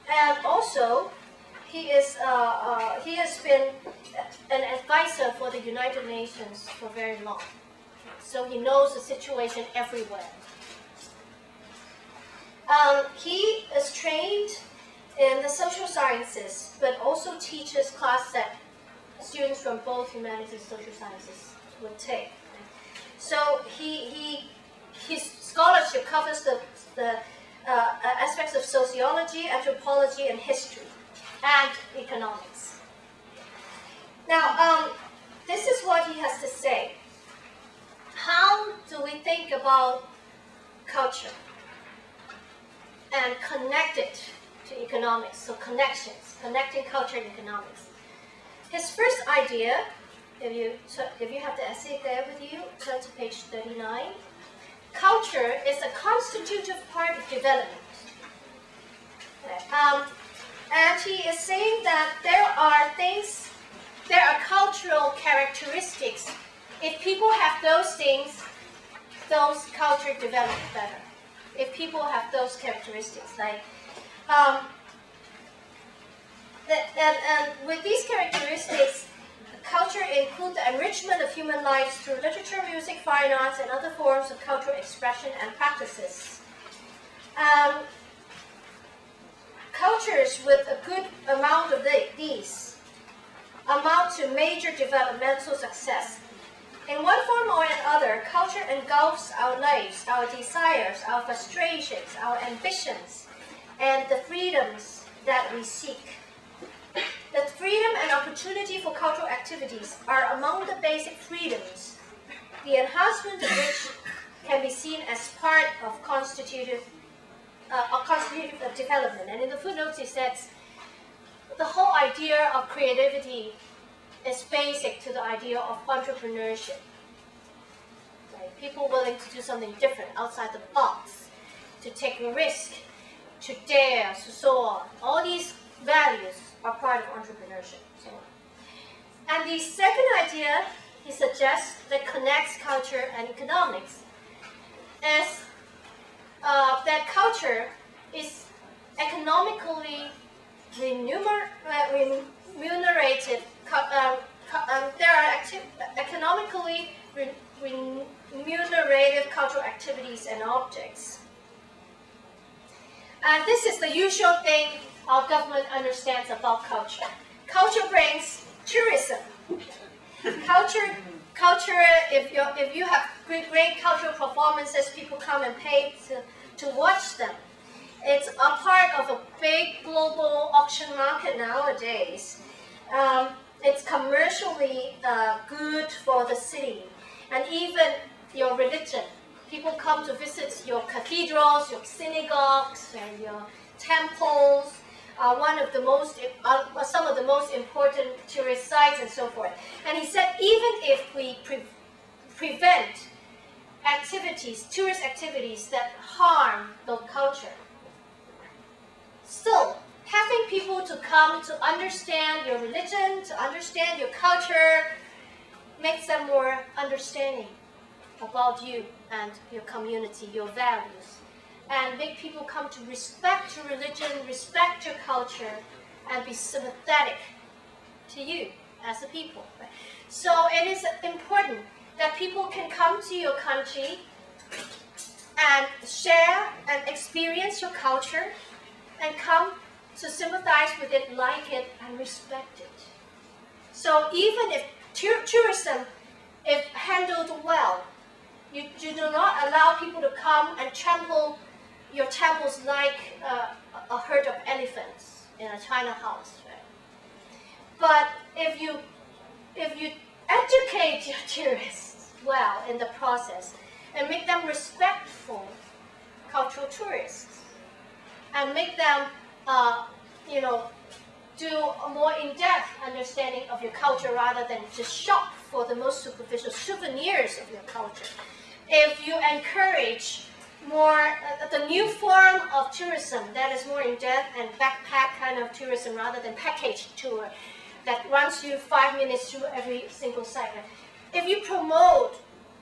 And also, he has been an advisor for the United Nations for very long. So he knows the situation everywhere. He is trained in the social sciences, but also teaches class that students from both humanities and social sciences would take. So his scholarship covers the aspects of sociology, anthropology, and history, and economics. Now, this is what he has to say. How do we think about culture and connect it to economics? So connections, connecting culture and economics. His first idea, if you have the essay there with you, turn to page 39. Culture is a constitutive part of development. And he is saying that there are cultural characteristics. If people have those things, those culture develop better. If people have those characteristics, like, and with these characteristics, culture includes the enrichment of human lives through literature, music, fine arts, and other forms of cultural expression and practices. Cultures with a good amount of these amount to major developmental success. In one form or another, culture engulfs our lives, our desires, our frustrations, our ambitions, and the freedoms that we seek. The freedom and opportunity for cultural activities are among the basic freedoms, the enhancement of which can be seen as part of constitutive development. And in the footnotes it says, the whole idea of creativity is basic to the idea of entrepreneurship. Right? People willing to do something different outside the box, to take a risk, to dare, to so on. All these values are part of entrepreneurship. So on. And the second idea he suggests that connects culture and economics is that culture is economically remunerated. There are economically remunerative cultural activities and objects. And this is the usual thing our government understands about culture. Culture brings tourism. Culture. If you have great cultural performances, people come and pay to watch them. It's a part of a big global auction market nowadays. It's commercially good for the city, and even your religion. People come to visit your cathedrals, your synagogues, and your temples. Some of the most important tourist sites and so forth. And he said, even if we prevent tourist activities that harm the culture, still, having people to come to understand your religion, to understand your culture, makes them more understanding about you and your community, your values, and make people come to respect your religion, respect your culture, and be sympathetic to you as a people. So it is important that people can come to your country and share and experience your culture and come to sympathize with it, like it, and respect it. So even if tourism, if handled well, you do not allow people to come and trample your temples like a herd of elephants in a China house. Right? But if you educate your tourists well in the process and make them respectful cultural tourists, and make them do a more in-depth understanding of your culture rather than just shop for the most superficial souvenirs of your culture. If you encourage more the new form of tourism that is more in-depth and backpack kind of tourism rather than package tour that runs you 5 minutes through every single site. If you promote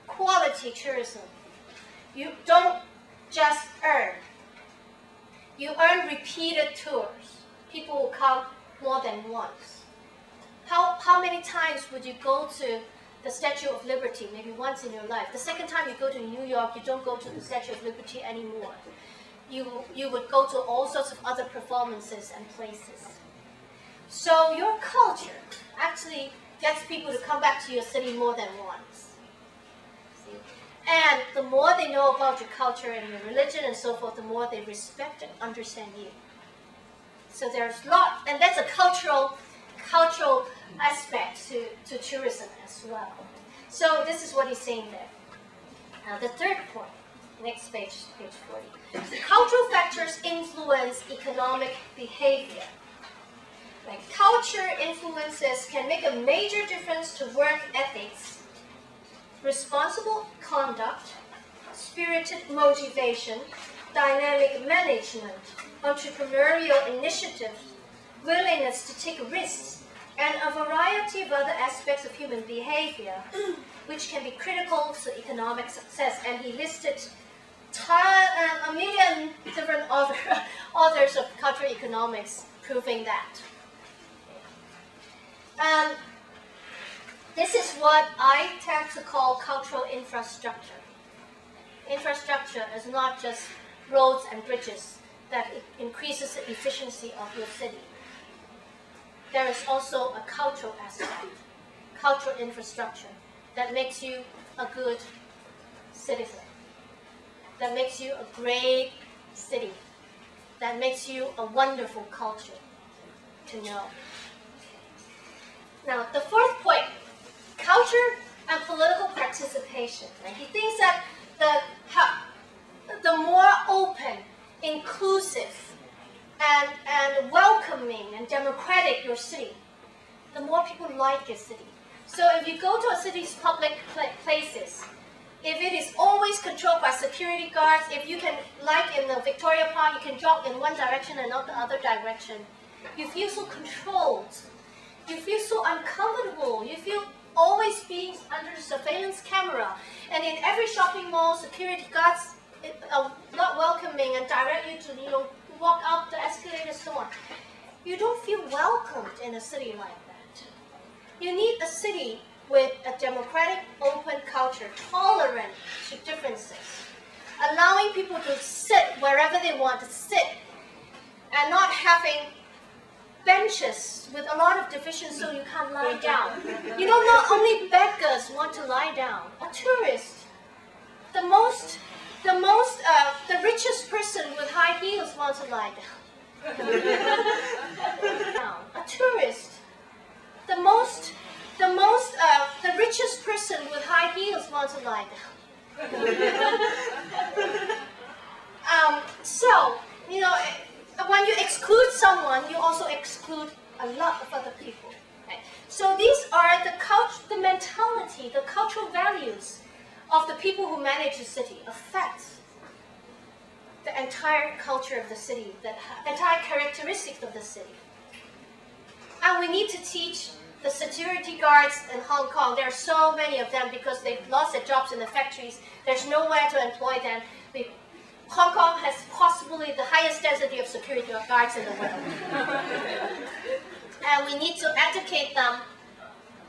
quality tourism, you don't just earn. You earn repeated tours. People will come more than once. How many times would you go to the Statue of Liberty? Maybe once in your life. The second time you go to New York, you don't go to the Statue of Liberty anymore. You would go to all sorts of other performances and places. So your culture actually gets people to come back to your city more than once. See? And the more they know about your culture and your religion and so forth, the more they respect and understand you. So there's a lot, and that's a cultural aspect to tourism as well. So this is what he's saying there. Now the third point, next page 40. The cultural factors influence economic behavior. Like culture influences can make a major difference to work ethics, responsible conduct, spirited motivation, dynamic management, entrepreneurial initiatives, willingness to take risks, and a variety of other aspects of human behavior, which can be critical to economic success. And he listed a million different authors of cultural economics proving that. This is what I tend to call cultural infrastructure. Infrastructure is not just roads and bridges that increases the efficiency of your city. There is also a cultural aspect, cultural infrastructure, that makes you a good citizen, that makes you a great city, that makes you a wonderful culture to know. Now, the fourth point, culture and political participation. And he thinks that the more open, inclusive, and welcoming and democratic your city, the more people like your city. So if you go to a city's public places, if it is always controlled by security guards, if you can, like in the Victoria Park, you can jog in one direction and not the other direction, you feel so controlled. You feel so uncomfortable. You feel always being under surveillance camera. And in every shopping mall, security guards are not welcoming and direct you to, walk up the escalator and so on. You don't feel welcomed in a city like that. You need a city with a democratic, open culture, tolerant to differences, allowing people to sit wherever they want to sit, and not having benches with a lot of divisions so you can't lie down. Not only beggars want to lie down. A tourist, the richest person with high heels wants to lie down. A tourist, the richest person with high heels wants to lie down. When you exclude someone, you also exclude a lot of other people. Right? So these are the mentality, the cultural values of the people who manage the city affect the entire culture of the city, the entire characteristics of the city. And we need to teach the security guards in Hong Kong. There are so many of them because they've lost their jobs in the factories. There's nowhere to employ them. Hong Kong has possibly the highest density of security guards in the world. And we need to educate them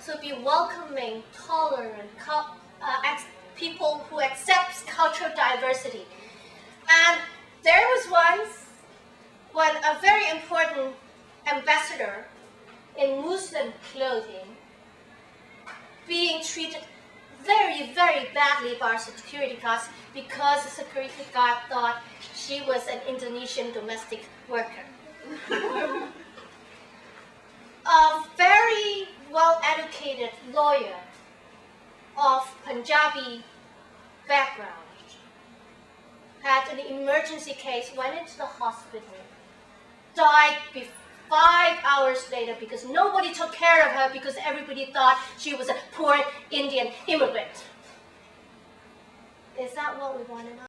to be welcoming, tolerant, people who accept cultural diversity. And there was once when a very important ambassador in Muslim clothing being treated very, very badly by our security guards because the security guard thought she was an Indonesian domestic worker. A very well-educated lawyer of Punjabi background had an emergency case, went into the hospital, died 5 hours later because nobody took care of her because everybody thought she was a poor Indian immigrant. Is that what we want to know?